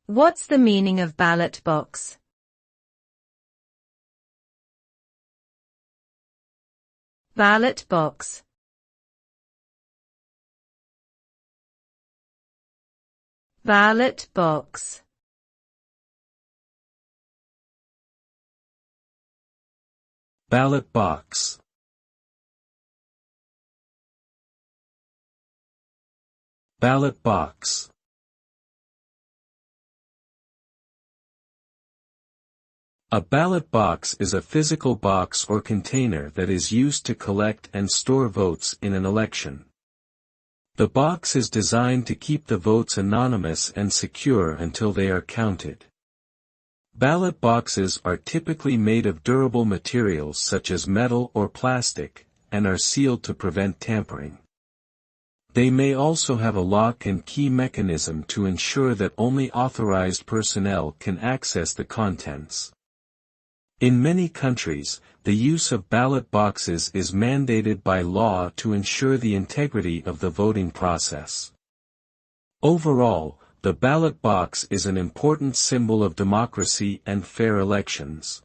What's the meaning of ballot box? Ballot box. Ballot box. Ballot box. Ballot box. A ballot box is a physical box or container that is used to collect and store votes in an election. The box is designed to keep the votes anonymous and secure until they are counted. Ballot boxes are typically made of durable materials such as metal or plastic, and are sealed to prevent tampering. They may also have a lock and key mechanism to ensure that only authorized personnel can access the contents. In many countries, the use of ballot boxes is mandated by law to ensure the integrity of the voting process. Overall, the ballot box is an important symbol of democracy and fair elections.